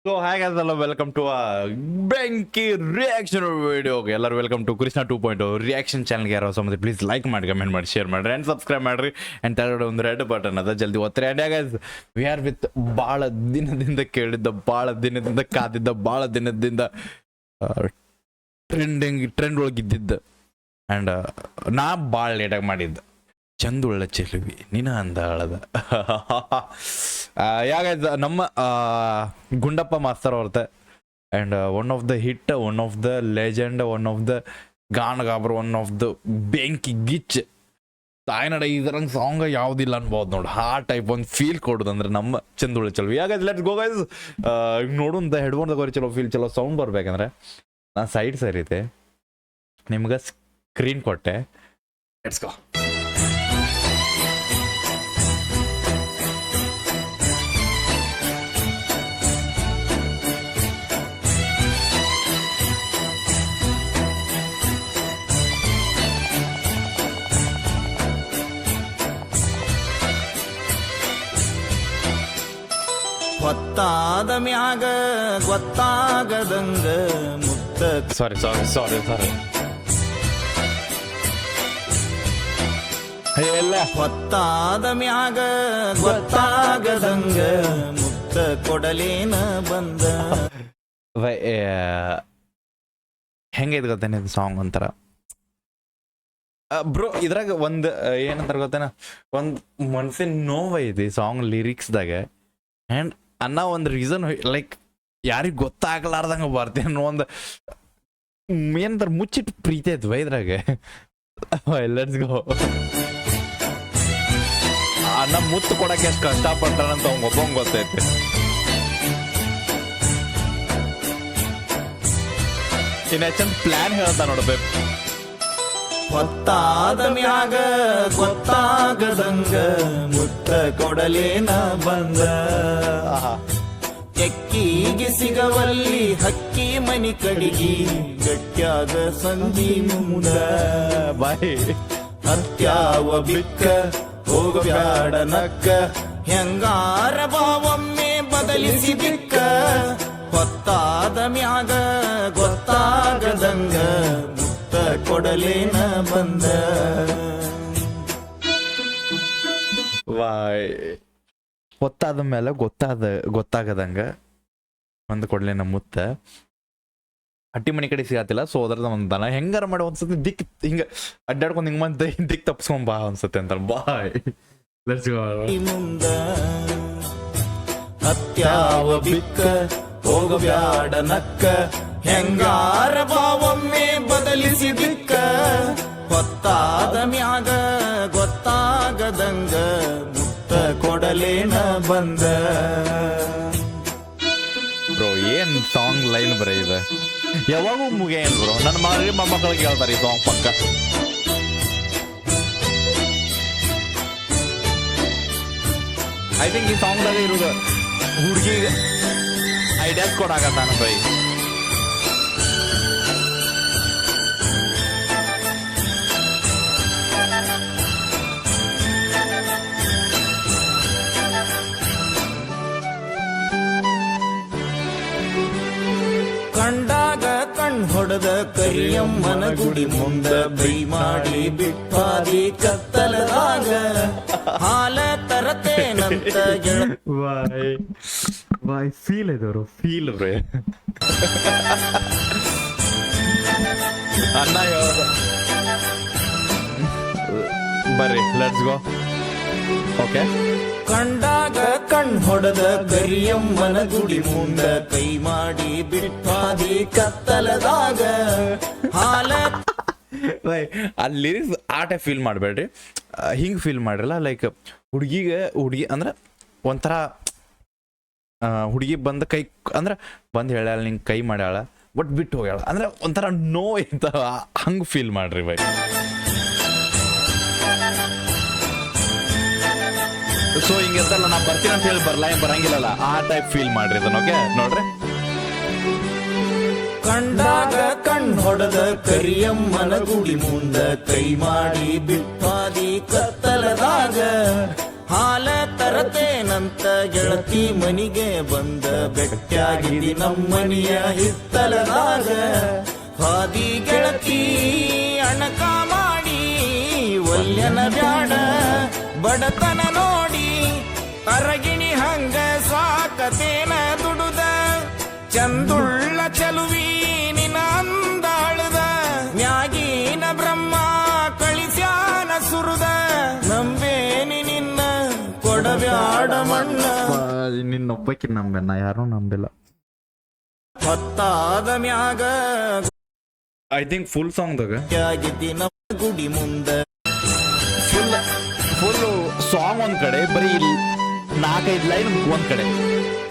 So ಹಾಗಾದಲ್ಲ welcome to ಬೆಂಕಿ reaction video. ಎಲ್ಲರೂ ವೆಲ್ಕಮ್ ಟು ಕೃಷ್ಣ 2.0 ರಿಯಾಕ್ಷನ್ ಚಾನಲ್ಗೆ. ಯಾರೋ ಸಮಯ ಪ್ಲೀಸ್ ಲೈಕ್ ಮಾಡಿ, ಕಮೆಂಟ್ ಮಾಡಿ, ಶೇರ್ ಮಾಡಿರಿ ಆ್ಯಂಡ್ ಸಬ್ಸ್ಕ್ರೈಬ್ ಮಾಡಿರಿ. ಆ್ಯಂಡ್ ತೆರಗಡೆ ಒಂದು ರೆಡ್ ಬಟನ್ ಅದ, ಜಲ್ದಿ ಒತ್ತರಿ. And guys, we are with ಭಾಳ ದಿನದಿಂದ ಕೇಳಿದ್ದ, ಭಾಳ ದಿನದಿಂದ ಕಾದಿದ್ದ, ಭಾಳ ದಿನದಿಂದ ಟ್ರೆಂಡ್ ಒಳಗಿದ್ದಿದ್ದ ಆ್ಯಂಡ್ ನಾ ಭಾಳ ಲೇಟಾಗಿ ಮಾಡಿದ್ದ ಚಂದುಳ್ಳ ಚೆಲುವಿ ನಿನ ಅಂದ ಅಳದ. ಯಾಗೈಸ್, ನಮ್ಮ ಗುಂಡಪ್ಪ ಮಾಸ್ತರ್ ಅವ್ರತೆ and one of the hit, one of the legend, one of the ಗಾನಗಾಬ್ರ, ಒನ್ ಆಫ್ ದ ಬೆಂಕಿ ಗಿಚ್ ತಾಯ್ನಡ ಇದರಂಗೆ ಸಾಂಗ್ ಯಾವುದಿಲ್ಲ ಅನ್ಬೋದು ನೋಡಿ. ಆ ಟೈಪ್ ಒಂದು ಫೀಲ್ ಕೊಡೋದು ಅಂದ್ರೆ ನಮ್ಮ ಚಂದುಳ್ಳ ಚೆಲುವಿ. ಯಾಗೈಸ್, ಲೆಟ್ಸ್ ಗೋ ಗೈಸ್. ನೋಡೋಂತ ಹೆಡ್ಫೋನ್ ತಗೋರಿ, ಚಲೋ ಫೀಲ್, ಚಲೋ ಸೌಂಡ್ ಬರ್ಬೇಕಂದ್ರೆ ನಾನು ಸೈಡ್ ಸರಿತೆ ನಿಮ್ಗೆ ಸ್ಕ್ರೀನ್ ಕೊಟ್ಟೆ. Let's go. ಗೊತ್ತಾದ ಮ್ಯಾಗ ಗೊತ್ತಾಗದಂಗ ಮುತ್ತ. ಸಾರಿ ಎಲ್ಲ ಗೊತ್ತಾದ ಮ್ಯಾಗ ಗೊತ್ತಾಗದಂಗ ಮುತ್ತ ಕೊಡಲೇನ ಬಂದ. ಹೆಂಗೈತೆ ಗೊತ್ತೇನೆ ಇದು ಸಾಂಗ್ ಒಂಥರ ಬ್ರೋ. ಇದ್ರಾಗ ಒಂದು ಏನಂತಾರ ಗೊತ್ತೇನ, ಒಂದು ಮನ್ಸಿನ ನೋವೈತಿ ಸಾಂಗ್ ಲಿರಿಕ್ಸ್ದಾಗ. ಆ್ಯಂಡ್ ಅನ್ನೋ ಒಂದು ರೀಸನ್ ಲೈಕ್ ಯಾರಿಗೆ ಗೊತ್ತಾಗ್ಲಾರ್ದಂಗ ಬರ್ತೇನೋ ಒಂದು ಏನಂತಾರ ಮುಚ್ಚಿಟ್ಟು ಪ್ರೀತಿ ಐತ್ವ ಇದ್ರಾಗ. Let's go. ಅನ್ನ ಮುತ್ತು ಕೊಡಕ್ಕೆ ಎಷ್ಟು ಕಷ್ಟಪಟ್ಟಾನಂತ ಅವ್ನ ಒಬ್ಬಂಗೆ ಗೊತ್ತೈತಿ. ಇನ್ನು ಚಂದ ಪ್ಲಾನ್ ಹೇಳ್ತಾ ನೋಡ್ಬೇಕು. ಗೊತ್ತಾದ ಮ್ಯಾಗ ಗೊತ್ತಾಗದಂಗ ಮುತ್ತ ಕೊಡಲೇನ ಬಂದ. ಎಕ್ಕಿಗೆ ಸಿಗವಲ್ಲಿ ಹಕ್ಕಿ ಮನಿ ಕಡಿಗಿ ಗಟ್ಯಾಗ ಸಂಧಿ ಮುಂದ. ಬಾಯ್ ಹತ್ಯಾವ ಬಿಕ್ಕ ಹೋಗಬ್ಯಾಡ ನಕ್ಕ ಹೆಂಗಾರ ಬಾವೊಮ್ಮೆ ಬದಲಿಸಿ ಬಿಕ್ಕ. ಗೊತ್ತಾದ ಮ್ಯಾಗ ಗೊತ್ತಾಗದಂಗ ಮುತ್ತ ಕೊಡಲೇನ ಬಂದ. ವಾಯ್ ಗೊತ್ತಾದ ಮೇಲೆ ಗೊತ್ತಾಗದಂಗ ಒಂದು ಕೊಡ್ಲೇನ ಮುತ್ತ. ಹಟ್ಟಿ ಮನೆ ಕಡೆ ಸಿಗತ್ತಿಲ್ಲ, ಸೊ ಅದ್ರದ ಒಂದನ ಹೆಂಗಾರ ಮಾಡಿ ಒಂದ್ಸತಿ ದಿಕ್ ಹಿಂಗ ಅಡ್ಡಾಡ್ಕೊಂಡು ಹಿಂಗ ಮಂದಿ ದಿಕ್ ತಪ್ಸ್ಕೊಂಡ್ ಬಾ ಅನ್ಸತ್ತೆ ಅಂತ. ಬಾಯ್ ಮುಂದ ಹತ್ಯಾವ ಬಿಕ್ಕ ಹೋಗಬ್ಯಾಡ ನಕ್ಕ ಹೆಂಗಾರ ಬಾವೊಮ್ಮೆ ಬದಲಿಸಿ ದಿಕ್ಕ. ಗೊತ್ತಾದ ಮ್ಯಾಗ ಗೊತ್ತಾಗದಂಗ ಮುತ್ತ ಕೊಡಲೇನ ಬಂದ. ಬ್ರೋ ಏನ್ ಸಾಂಗ್ ಲೈನ್ ಬರ ಇದೆ, ಯಾವಾಗೂ ಮುಗಿಯನ್ ಬ್ರೋ. ನನ್ನ ಮೊಮ್ಮಕ್ಕಳಿಗೆ ಹೇಳ್ತಾರೆ ಈ ಸಾಂಗ್ ಪಕ್ಕ. ಐ ಥಿಂಕ್ ಈ ಸಾಂಗ್ದಾಗ ಇರೋದು ಹುಡುಗಿಗೆ ಐಡಿಯಾಸ್ ಕೊಡಾಕತ್ತಾನ ಬೈ. ಕಂಡಾಗ ಕಣ್ ಹೊಡೆದ ಕರಿಯಮ್ಮನ ಗುಡಿ ಮುಂದ ಬೈ ಮಾಡಿ ಬಿಟ್ಟಾದಿ ಕತ್ತಲದಾಗ ಹಾಲ ತರತೇನಂತ ಬಾಯ್ ಫೀಲ್ ಇದ್ದವರು ಫೀಲ್ ಬ್ರೇ. ಅಣ್ಣ ಹೇಳೋದು ಬರ್ರಿ, ಲೆಟ್ಸ್ ಗೋ. ಓಕೆ. ಕಂಡಾಗ ಕಣ್ ಹೊಡೆದ ಕರಿಯಮ್ಮನ ಗುಡಿ ಮುಂದ ಕೈ ಮಾಡಿ ಬಿಟ್ಟಾದಿ ಕತ್ತಲದಾಗ ಹಾಲ. ಆ ಲಿರಿಕ್ಸ್ ಆಟ ಫೀಲ್ ಮಾಡಬೇಡ್ರಿ, ಹಿಂಗೆ ಫೀಲ್ ಮಾಡಿರಲ್ಲ. ಲೈಕ್ ಹುಡುಗಿ ಅಂದ್ರೆ ಒಂಥರ ಹುಡುಗಿ ಬಂದ ಕೈ ಅಂದ್ರೆ ಬಂದು ಹೇಳ್ಯಾಳ, ನಿಂಗೆ ಕೈ ಮಾಡ್ಯಾಳ, ಬಟ್ ಬಿಟ್ಟು ಹೋಗ್ಯಾಳ ಅಂದ್ರೆ ಒಂಥರ ನೋವು ಇಂತ ಹಂಗೆ ಫೀಲ್ ಮಾಡ್ರಿ ಬೈ. ಸೊ ಹಿಂಗಿರ್ತಲ್ಲ, ನಾ ಬರ್ತೀನಿ ಅಂತ ಹೇಳಿ ಬರಂಗಿಲ್ಲಲ್ಲ, ಆ ಟೈಪ್ ಫೀಲ್ ಮಾಡ್ರಿ ಇದನ್ನ. ಓಕೆ ನೋಡ್ರಿ. ಕಂಡಾಗ ಕಣ್ ಹೊಡೆದ ಕರಿಯಮ್ಮನ ಗುಡಿ ಮುಂದ ಕೈ ಮಾಡಿ ಬಿಟ್ಟಾದಿ ಕತ್ತಲದಾಗ ಹಾಲ ತರತೇನಂತ ಗೆಳತಿ ಮನಿಗೆ ಬಂದ ಬೆಟ್ಟಾಗಿದಿ ನಮ್ಮನಿಯ ಹಿತ್ತಲದಾಗ ಹಾದಿ ಗೆಳತಿ ಅಣಕ ಮಾಡಿ ಒಲ್ಯನ ಬ್ಯಾಡ ಬಡತನ ನೋಡಿ ಅರಗಿಣಿ ಹಂಗ ಸಾಕತೇನ ದುಡುದ ಚಂದುಳ್ಳ ಚಲುವಿ ನಿನ ಅಂದಾಳದ ಮ್ಯಾಗಿನ ಬ್ರಹ್ಮ ಕಳಿಸ್ಯಾನ ಸುರುದ ನಂಬೇನಿ ನಿನ್ನ ಕೊಡಬ್ಯಾಡ ಮಣ್ಣ ನಿನ್ನೊಬ್ಬಕ್ಕೆ ನಂಬೆ ನಾ ಯಾರು ನಂಬಿಲ್ಲ. ಹೊತ್ತಾದ ಮ್ಯಾಗ ಐ ಥಿಂಕ್ ಫುಲ್ ಸಾಂಗ್ದಾಗ ಆಗಿದ್ದಿ ನಮ್ಮ ಗುಡಿ ಮುಂದ ಫುಲ್ ಸಾಂಗ್ ಒಂದ್ ಕಡೆ ಬರೀ 4-5 ಲೈನ್ ಒಂದ್ ಕಡೆ.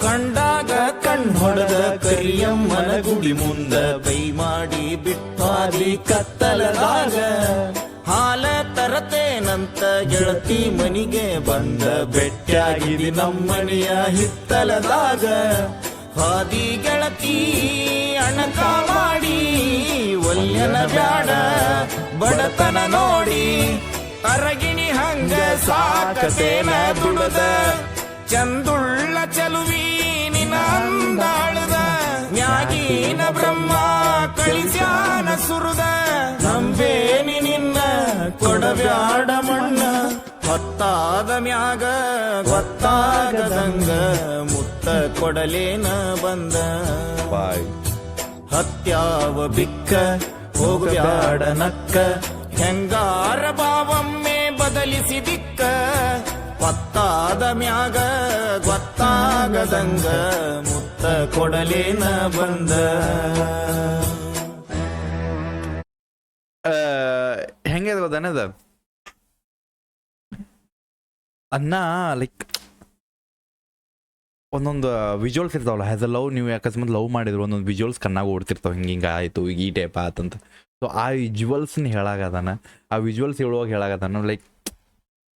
ಕಂಡಾಗ ಕಣ್ ಹೊಡೆದ ಕರಿಯಮ್ಮನ ಗುಡಿ ಮುಂದ ಬೈ ಮಾಡಿ ಬಿಟ್ಟಾದಿ ಕತ್ತಲದಾಗ ಹಾಲ ತರತೇನಂತ ಗೆಳತಿ ಮನಿಗೆ ಬಂದ ಬೆಟ್ಟಾಗಿದಿ ನಮ್ಮನಿಯ ಹಿತ್ತಲದಾಗ ಹಾದಿ ಗೆಳತಿ ಅಣಕ ಮಾಡಿ ಒಲ್ಯನ ಬ್ಯಾಡ ಬಡತನ ನೋಡಿ ಅರಗಿಣಿ ಹಂಗ ಸಾಕತೇನ ದುಡದ ಚಂದುಳ್ಳ ಚಲುವಿ ನಿನ ಅಂದಾಳದ ಮ್ಯಾಗಿನ ಬ್ರಹ್ಮ ಕಳಿಸ್ಯಾನ ಸುರುದ ನಂಬೇನಿ ನಿನ್ನ ಕೊಡಬ್ಯಾಡ ಮಣ್ಣ ಹೊತ್ತಾದ ಮ್ಯಾಗ ಗೊತ್ತಾಗದಂಗ ಮುತ್ತ ಕೊಡಲೇನ ಬಂದ ಬಾಯ್ ಹತ್ಯಾವ ಬಿಕ್ಕ ಹೋಗಬ್ಯಾಡ ನಕ್ಕ ಹೆಂಗಾರ ಭಾವಮ್ಮೆ ಬದಲಿಸಿ ದಿಕ್ಕ ಹೊತ್ತಾದ ಮ್ಯಾಗ ಗೊತ್ತಾಗದಂಗ ಮುತ್ತ ಕೊಡಲೇನ ಬಂದ ಹೆಂಗೆ ಗೊತ್ತೇನದ ಅನ್ನ ಲೈಕ್ ಒಂದೊಂದು ವಿಜುವಲ್ಸ್ ಇರ್ತಾವಲ್ಲ ಹ್ಯಾಸ್ ಅ ಲವ್. ನೀವು ಅಕಸ್ಮಾತ್ ಲವ್ ಮಾಡಿದ್ರು ಒಂದೊಂದು ವಿಜುವಲ್ಸ್ ಕಣ್ಣಾಗ ಓಡ್ತಿರ್ತಾವ ಹಿಂಗೆ ಆಯಿತು ಈಗ ಈ ಟೈಪ್ ಆತಂತ. ಸೊ ಆ ವಿಜುವಲ್ಸ್ನ ಹೇಳಾಗದಾನ, ಆ ವಿಜುವಲ್ಸ್ ಹೇಳುವಾಗ ಹೇಳಾಗದಾನ ಲೈಕ್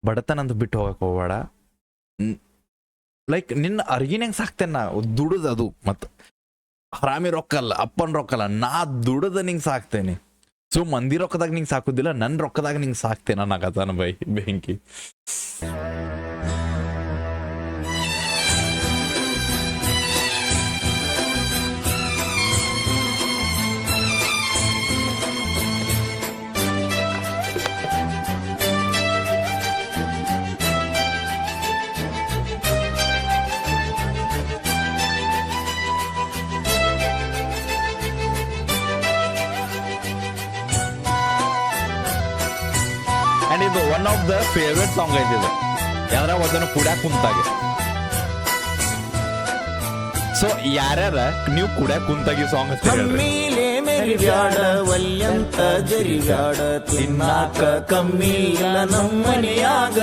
ಬಡತನ ಅಂತ ಬಿಟ್ಟು ಹೋಗಕ್ಕೆ ಹೋಗ್ಬೇಡ, ಲೈಕ್ ನಿನ್ನ ಅರ್ಗಿನಂಗೆ ಸಾಕ್ತೇನೆ ನಾ ದುಡ್ದು ಅದು ಮತ್ತು ಹರಾಮಿ ರೊಕ್ಕಲ್ಲ ಅಪ್ಪನ ರೊಕ್ಕಲ್ಲ ನಾ ದುಡ್ದು ನಿಂಗೆ ಸಾಕ್ತೇನೆ. ಸೊ ಮಂದಿ ರೊಕ್ಕದಾಗ ನಿಂಗೆ ಸಾಕೋದಿಲ್ಲ, ನನ್ನ ರೊಕ್ಕದಾಗ ನಿಂಗೆ ಸಾಕ್ತೇನೆ ಅನ್ನಕತ್ತಾನ ಬೈ ಬೆಂಕಿ. ಅಂಡ್ ಇದು one of the favourite song ಐತಿದೆ ಯಾವ್ದ್ರ ಒಂದನ್ನು ಕುಡ್ಯಾಕ ಕುಂತಾಗ. ಸೊ ಯಾರ್ಯಾರ ನೀವು ಕುಡ್ಯಾಕ ಕುಂತಾಗಿ ಸಾಂಗ್ ಕಮ್ಮಿಲೆ ಮೆರಿಬ್ಯಾಡ ಒಲ್ಯಂತ ಜರಿಬ್ಯಾಡ ತಿನ್ನಾಕ ಕಮ್ಮಿ ಇಲ್ಲ ನಮ್ಮನೆಯಾಗ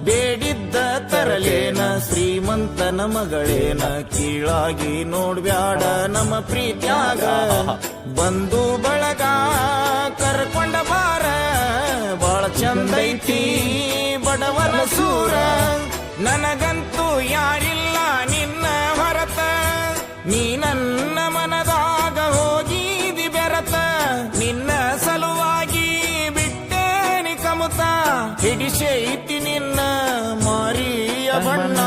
ಬೇಡಿದ್ದ ತರಲೇನ ಶ್ರೀಮಂತನ ಮಗಳೇನ ಕೀಳಾಗಿ ನೋಡ್ಬ್ಯಾಡ ನಮ್ಮ ಪ್ರೀತ್ಯಾಗ ಬಂದು ಬಳಗ ಕರ್ಕೊಂಡ ಬಾರ ಬಾಳ ಚಂದೈತಿ ಬಡವನ ಸೂರ ನನಗಂತೂ ಯಾರಿಲ್ಲ ನಿನ್ನ ಹೊರತ ನೀ ನನ್ನ ಮನದಾಗ ಹೋಗಿದಿ ಬೆರತ ನಿನ್ನ ಸಲುವಾಗಿ ಬಿಟ್ಟೇನಿ ಕಮುತ ಹಿಡಿಸೈತಿ ನಿನ್ನ ಮಾರಿಯ ಬಣ್ಣ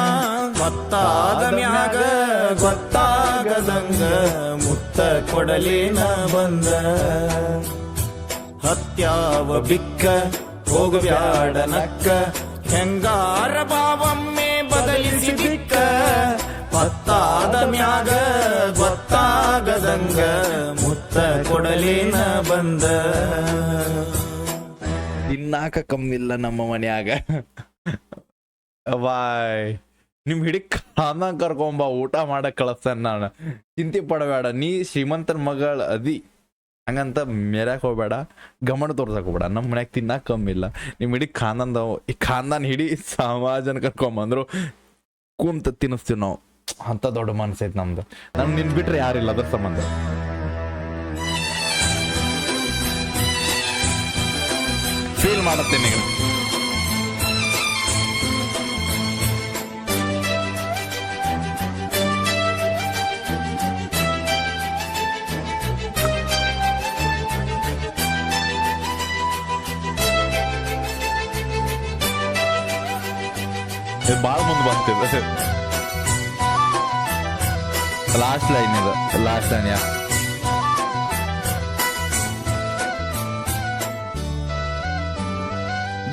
ಗೊತ್ತಾದ ಮ್ಯಾಗ ಗೊತ್ತಾಗದಂಗ ಮುತ್ತ ಕೊಡಲೇನ ಬಂದ ಹತ್ಯಾವ ಬಿಕ್ಕ ಹೋಗಬ್ಯಾಡ ನಕ್ಕ ಹೆಂಗಾರ ಭಾವಮ್ಮೆ ಬದಲಿಸಿ ದಿಕ್ಕ ಹೊತ್ತಾದ ಮ್ಯಾಗ ಗೊತ್ತಾಗದಂಗ ಮುತ್ತ ಕೊಡಲೇನ ಬಂದ ತಿನ್ನಾಕ ಕಮ್ಮಿಲ್ಲ ನಮ್ಮ ಮನ್ಯಾಗ. ಬಾಯ್ ನಿಮ್ ಹಿಡಿ ಖಾನ ಕರ್ಕೊಂಬ ಊಟ ಮಾಡಕ್ ಕಳಿಸ್ತೇನೆ ನಾನು, ಚಿಂತೆ ಪಡಬೇಡ. ನೀ ಶ್ರೀಮಂತನ ಮಗಳ ಅದಿ ಹಂಗಂತ ಮೇರ್ಯಾಕ ಹೋಗ್ಬೇಡ, ಗಮನ ತೋರ್ಸಕ್ ಹೋಗ್ಬೇಡ. ನಮ್ಮ ಮನ್ಯಾಗ ತಿನ್ನಾಕ ಕಮ್ಮಿಲ್ಲ. ನಿಮ್ ಹಿಡಿ ಖಾನಂದ ಈ ಖಾನದಾನ್ ಹಿಡಿ ಸಮಾಜನ ಕರ್ಕೊಂಬಂದ್ರು ಕುಂತ ತಿನ್ನಿಸ್ತೀವಿ ನಾವು. ಅಂತ ದೊಡ್ಡ ಮನಸ್ಸೈತಿ ನಮ್ದು. ನಮ್ ನಿನ್ ಬಿಟ್ರೆ ಯಾರಿಲ್ಲ ಅದ್ರ ಸಂಬಂಧ. ಫೀಲ್ ಮಾಡುತ್ತೇನೆ ಈಗ. ಮುಂದೆ ಬಂತಿದೆ. ಲಾಸ್ಟ್ ಲೈನ್ ಇದು, ಲಾಸ್ಟ್ ಲೈನ್.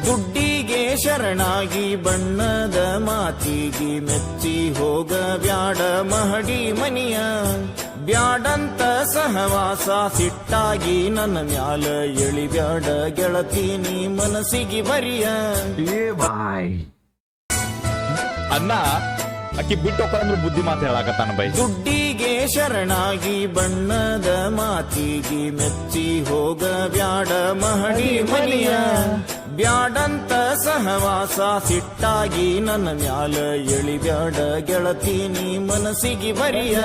ದುಡ್ಡಿಗೆ ಶರಣಾಗಿ ಬಣ್ಣದ ಮಾತಿಗೆ ಮೆಚ್ಚಿ ಹೋಗ ಬ್ಯಾಡ ಮಹಡಿ ಮನಿಯ, ಬ್ಯಾಡಂತ ಸಹವಾಸ ಸಿಟ್ಟಾಗಿ ನನ್ನ ಮ್ಯಾಲ ಎಳಿಬ್ಯಾಡ ಗೆಳತಿ ನೀ ಮನಸ್ಸಿಗೆ ಬರಿಯ. ಅನ್ನ ಅಕ್ಕಿ ಬಿಟ್ಟು ಹೋಗ್ಕಂದ್ರೆ ಬುದ್ಧಿ ಮಾತು ಹೇಳಾಕತ್ತಾನ ಬೈ. ದುಡ್ಡಿಗೆ ಶರಣಾಗಿ ಬಣ್ಣದ ಮಾತಿಗೆ ಮೆಚ್ಚಿ ಹೋಗ ಬ್ಯಾಡ ಮಹಡಿ ಮನಿಯ, ಬ್ಯಾಡಂತ ಸಹವಾಸ ಸಿಟ್ಟಾಗಿ ನನ್ನ ಮ್ಯಾಲ ಎಳಿಬ್ಯಾಡ ಗೆಳತಿ ನೀ ಮನಸ್ಸಿಗೆ ಬರಿಯ.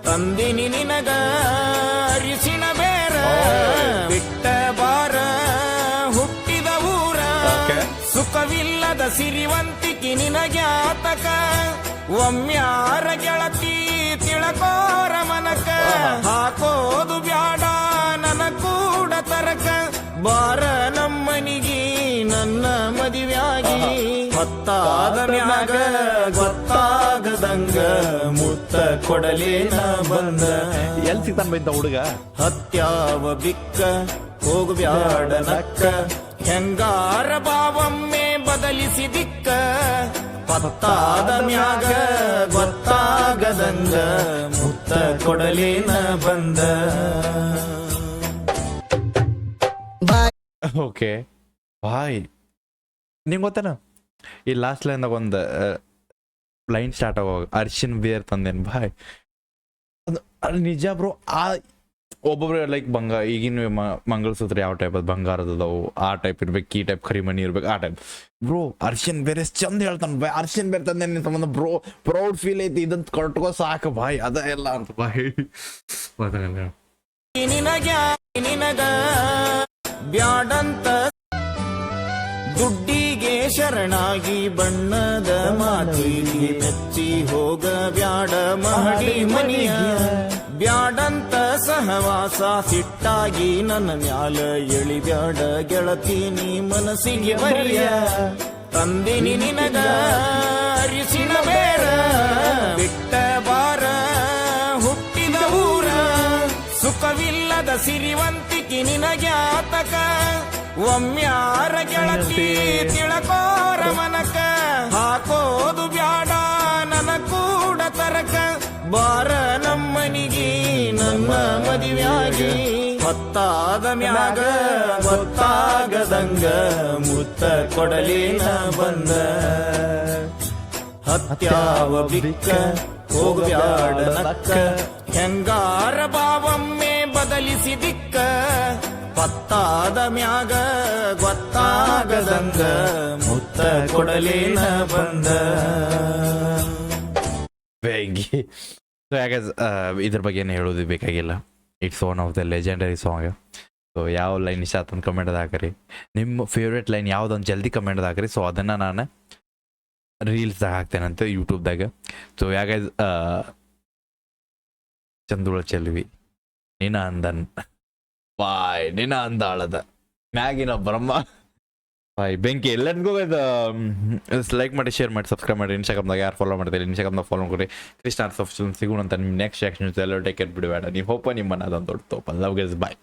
ತಂದಿನಿ ನಿನಗ ಅರಿಶಿಣ ಬೇರ, ಬಿಟ್ಟ ಬಾರ ಹುಟ್ಟಿದ ಊರ, ಸುಖವಿಲ್ಲದ ಸಿರಿವಂತಿಕೆ ನಿನಗ್ಯಾತಕ, ಒಮ್ಮ್ಯಾರ ಗೆಳತಿ ತಿಳಕೋರ ಮನಕ, ಹಾಕೋದು ಬ್ಯಾಡ ನನ್ನ ಕೂಡ ತರಕ, ಬಾರ ನಮ್ಮನಿಗಿ ನನ್ನ ಮದುವ್ಯಾಗಿ, ಹೊತ್ತಾದ ಮ್ಯಾಗ ಗೊತ್ತಾಗದಂಗ ಮುತ್ತ ಕೊಡಲೇನ ಬಂದ. ಎಲ್ಲಿ ಸಿಗ್ತಾನ ಬೈತ ಹುಡುಗ? ಹತ್ಯಾವ ಬಿಕ್ಕ ಹೋಗ್ಬ್ಯಾಡ ನಕ್ಕ, ಹೆಂಗಾರ ಬಾವೊಮ್ಮೆ ಬದಲಿಸಿ ದಿಕ್ಕ, ಪತ್ತಾದ ಮ್ಯಾಗ ಗೊತ್ತಾಗದಂಗ ಮುತ್ತ ಕೊಡಲೇನ ಬಂದ. Okay bye. ನಿಂಗೆ ಗೊತ್ತೇನ ಈ ಲಾಸ್ಟ್ ಲೈನ್ದಾಗ ಒಂದು ಲೈನ್ ಸ್ಟಾರ್ಟ್ ಆಗೋವಾಗ ಅರ್ಶಿನ್ ಬೇರ್ ತಂದೇನು ಬಾಯ್. ಅದು ನಿಜ ಬ್ರೋ. ಆ ಒಬ್ಬೊಬ್ರು ಲೈಕ್ ಈಗಿನ ಮಂಗಲಸೂತ್ರ ಯಾವ ಟೈಪ್ ಅದು ಬಂಗಾರದವು ಆ ಟೈಪ್ ಇರ್ಬೇಕು, ಈ ಟೈಪ್ ಕರಿಮಣಿ ಇರ್ಬೇಕು, ಆ ಟೈಪ್. ಬ್ರೋ ಅರ್ಶಿನ್ ಬೇರೆ ಚಂದ ಹೇಳ್ತಾನೆ ಬಾಯ್. ಅರ್ಶಿನ್ ಬೇರೆ ತಂದೆ ನಿನ್ ಸಂಬಂಧ ಬ್ರೋ ಪ್ರೌಡ್ ಫೀಲ್ ಐತಿ, ಇದಂತ ಕಟ್ಕೋ ಸಾಕು ಬಾಯ್, ಅದ ಎಲ್ಲ ಅಂತ ಬಾಯ್. ನಿನಗ ಬ್ಯಾಡಂತ ದುಡ್ಡಿಗೆ ಶರಣಾಗಿ ಬಣ್ಣದ ಮಾತಿಗೆ ಮೆಚ್ಚಿ ಹೋಗ ಬ್ಯಾಡ ಮಹಡಿ ಮನಿಯ, ಬ್ಯಾಡಂತ ಸಹವಾಸ ಸಿಟ್ಟಾಗಿ ನನ್ನ ಮ್ಯಾಲ ಎಳಿಬ್ಯಾಡ ಗೆಳತಿ ನೀ ಮನಸ್ಸಿಗೆ ಬರಿಯ. ತಂದಿನಿ ನಿನಗ ಅರಿಶಿಣ ಬೇರ, ಬಿಟ್ಟ ಬಾರ ಹುಟ್ಟಿದ ಊರ, ಸುಖವಿಲ್ಲದ ಸಿರಿವಂತಿಕೆ ನಿನಗ್ಯಾತಕ, ಒಮ್ಮ್ಯಾರ ಗೆಳತಿ ತಿಳಕೋರ ಮನಕ, ಹಾಕೋದು ಬ್ಯಾಡ ನನ್ನ ಕೂಡ ತರಕ, ಬಾರ ನಮ್ಮನಿಗಿ ನನ್ನ ಮದುವ್ಯಾಗಿ, ಹೊತ್ತಾದ ಮ್ಯಾಗ ಗೊತ್ತಾಗದಂಗ ಮುತ್ತ ಕೊಡಲೇನ ಬಂದ. ಹತ್ಯಾವ ಬಿಕ್ಕ ಹೋಗ್ಬ್ಯಾಡ ನಕ್ಕ, ಹೆಂಗಾರ ಬಾವೊಮ್ಮೆ ಬದಲಿಸಿ ದಿಕ್ಕ, ಪತ್ತಾದ ಮ್ಯಾಗ ಗೊತ್ತಾಗದಂಗ ಮುತ್ತ ಕೊಡಲೇನ ಬಂದ. ಬೇಗಿ ಸೊ ಯಾಕೆ ಇದ್ರ ಬಗ್ಗೆ ಏನು ಹೇಳೋದು ಬೇಕಾಗಿಲ್ಲ. It's one of the legendary song. So ಯಾವ ಲೈನ್ ಇಷ್ಟ ಆತಂದು ಕಮೆಂಟ್ದಾಗ ಹಾಕರಿ. ನಿಮ್ಮ ಫೇವ್ರೇಟ್ ಲೈನ್ ಯಾವುದೊಂದು ಜಲ್ದಿ ಕಮೆಂಟ್ದಾಗ ಹಾಕರಿ. ಸೊ ಅದನ್ನು ನಾನು ರೀಲ್ಸ್ದಾಗ ಹಾಕ್ತೇನಂತೆ ಯೂಟ್ಯೂಬ್ದಾಗ. ಸೊ ಯಾಕೆ ಚಂದುಳ ಚೆಲ್ವಿ ನಿನ ಅಂದನ್ ಬಾಯ್, ನಿನ ಅಂದಾಳದ ಮ್ಯಾಗಿನ ಬ್ರಹ್ಮ ಬಾಯ್ ಬೆಂಕಿ. ಎಲ್ಲರಿಗೂ ಲೈಕ್ ಮಾಡಿ, ಶೇರ್ ಮಾಡಿ, ಸಬ್ಸ್ಕ್ರೈಬ್ ಮಾಡಿ. ಇನ್ಸ್ಟಾಗ್ರಾಮ್ದಾಗ ಯಾರು ಫಾಲೋ ಮಾಡ್ತಾರೆ ಇನ್ಸ್ಟಾಗ್ರಾಮ್ದಾಗ ಫಾಲೋ ಕೊಡಿ. ಕೃಷ್ಣ ಆರ್ಟ್ಸ್ ಆಫ್ ಸಿಗೋಣ ಅಂತ ನಿಮ್ಮ ನೆಕ್ಸ್ಟ್ ಆ್ಯಕ್ಷನ್ ಎಲ್ಲ ಟೇಕ್ ಕೇರ್ ಬಿಡಬೇಡ. ನೀವು ಹೋಪ ನಿಮ್ಮನ್ನ ಅದೊಂದು ದೊಡ್ಡ ತೋಪ. Love guys bye.